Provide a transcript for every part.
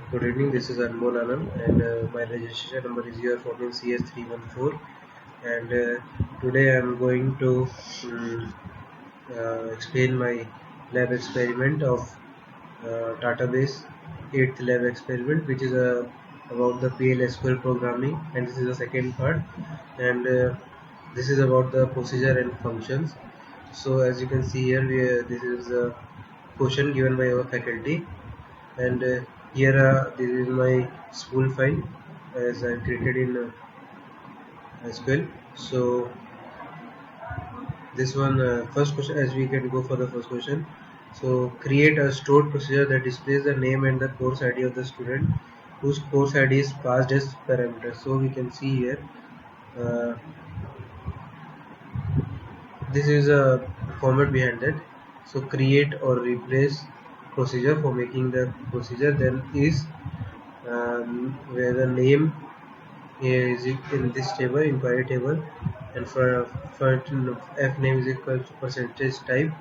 Good evening, this is Anmol Anand and my registration number is here 14CS314 and today I am going to explain my lab experiment of database 8th lab experiment, which is about the PL/SQL programming, and this is the second part, and this is about the procedure and functions. So as you can see here, this is a question given by our faculty, and here this is my school file as I created in SQL. So this one first question, as we can go for the first question. So create a stored procedure that displays the name and the course ID of the student whose course ID is passed as parameter. So we can see here uh, this is a format behind it. So create or replace procedure. For making the procedure, then is where the name is in this table, inquiry table, and for f name is equal to percentage type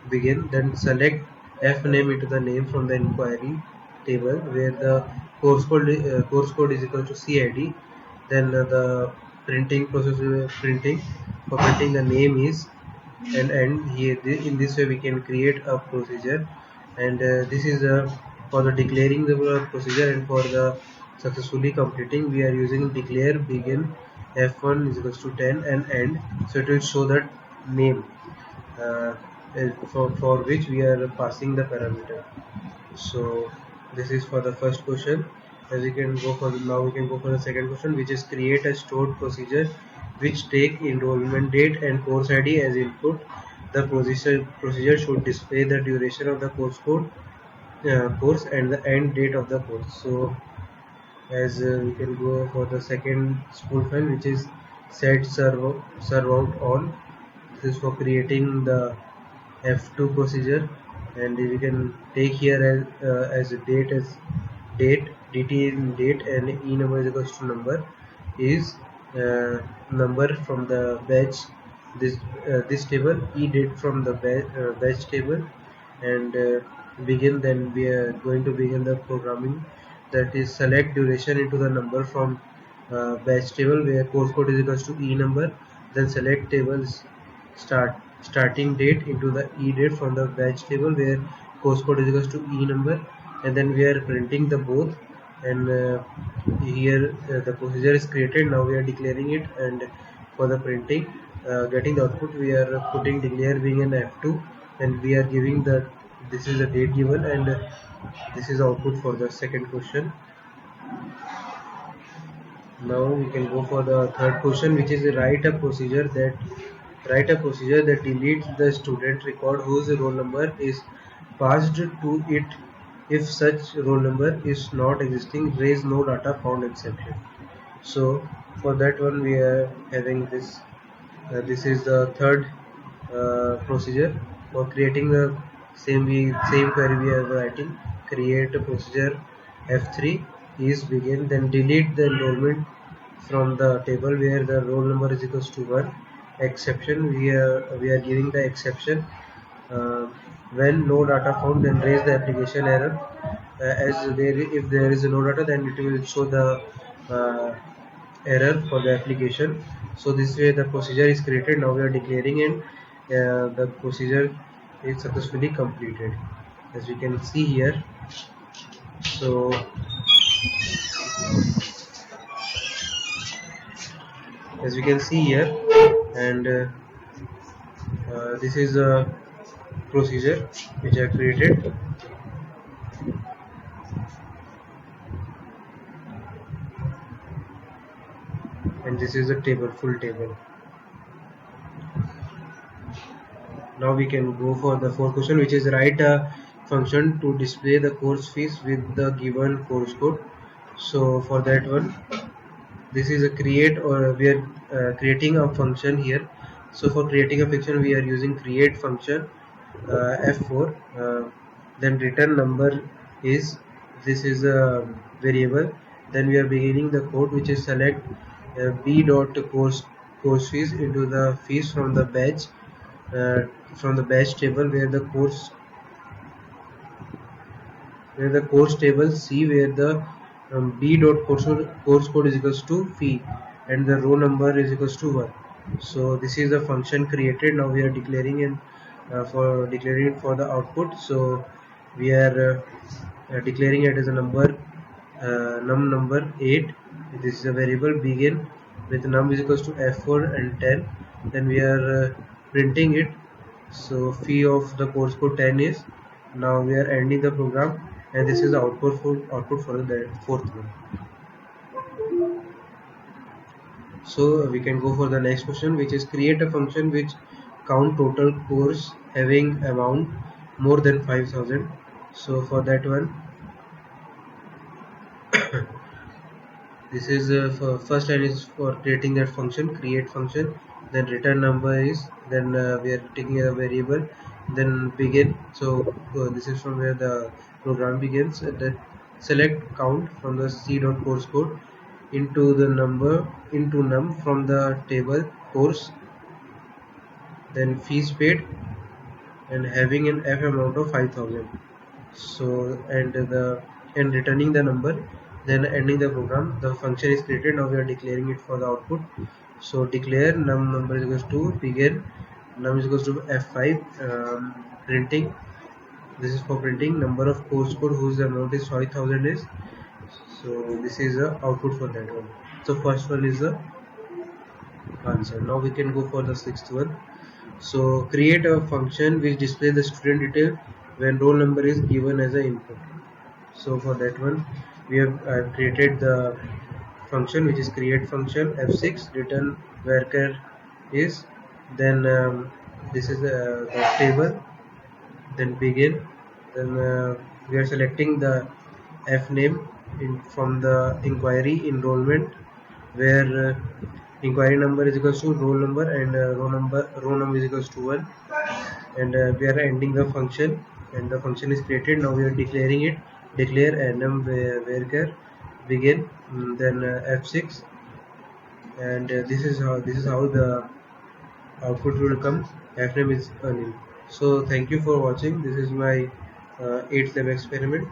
begin, then select f name into the name from the inquiry table where the course code is equal to cid. Then the printing process printing, for printing the name is and here in this way we can create a procedure, and this is for the declaring the procedure, and for the successfully completing we are using declare begin f1 is equals to 10 and end, so it will show that name uh, for which we are passing the parameter. So this is for the first question. As we can go for now, we can go for the second question, which is create a stored procedure which take enrollment date and course ID as input. The procedure should display the duration of the course and the end date of the course. So as we can go for the second school file, which is set serve out on. This is for creating the F2 procedure, and we can take here as a date as date, dt in date, and e number is equals to number is number from the batch, this table, e date from the batch table, and begin. Then we are going to begin the programming, that is select duration into the number from batch table where course code is equals to e number, then select tables starting date into the e date from the batch table where course code is equals to e number, and then we are printing the both, and here the procedure is created. Now we are declaring it, and for the printing getting the output we are putting declare being an f2, and we are giving the this is the date given, and this is output for the second question. Now we can go for the third question, which is write a procedure that deletes the student record whose roll number is passed to it. If such roll number is not existing, raise no data found exception. So for that one we are having this. This is the third procedure for creating the same query we are writing. Create a procedure f3 is begin, then delete the enrollment from the table where the roll number is equals to 1. Exception, we are giving the exception uh, when no data found, then raise the application error. As there if there is no data, then it will show the uh, error for the application. So this way the procedure is created. Now we are declaring, and the procedure is successfully completed, as we can see here. So as we can see here, and this is a procedure which I created, and this is a table, full table. Now we can go for the fourth question, which is write a function to display the course fees with the given course code. So for that one, this is a create, or we are creating a function here. So for creating a function we are using create function f4, then return number is, this is a variable. Then we are beginning the code, which is select b dot course fees into the fees uh, from the batch table where the where the course table, C where the B dot course code is equals to phi and the row number is equals to 1. So this is the function created. Now we are declaring in for declaring it for the output. So we are declaring it as a number num number 8. This is a variable begin with num is equals to f4 and 10. Then we are printing it. So phi of the course code 10 is. Now we are ending the program, and this is the output for the fourth one. So we can go for the next question, which is create a function which count total course having amount more than 5,000. So for that one, this is for first line is for creating that function, create function. Then return number is, then we are taking a variable. Then begin. So this is from where the program begins. And then select count from the c dot course code into the number into num from the table course. Then fees paid and having an f amount of 5,000. So and returning the number, then ending the program. The function is created. Now we are declaring it for the output. So declare num number is equals to begin num is equals to f5, printing. This is for printing number of course code whose amount is 5,000 is. So this is the output for that one. So first one is the answer. Now we can go for the sixth one. So create a function which displays the student detail when roll number is given as an input. So for that one, we have created the function which is create function f6 return varchar is. Then this is the table. Then begin. Then we are selecting the f name from the inquiry enrollment, where inquiry number is equals to roll number and row number is equals to 1. And we are ending the function, and the function is created. Now we are declaring it. Declare num varchar begin, then f6, and this is how the output will come. Fname is earning. So thank you for watching. This is my 8th lab experiment.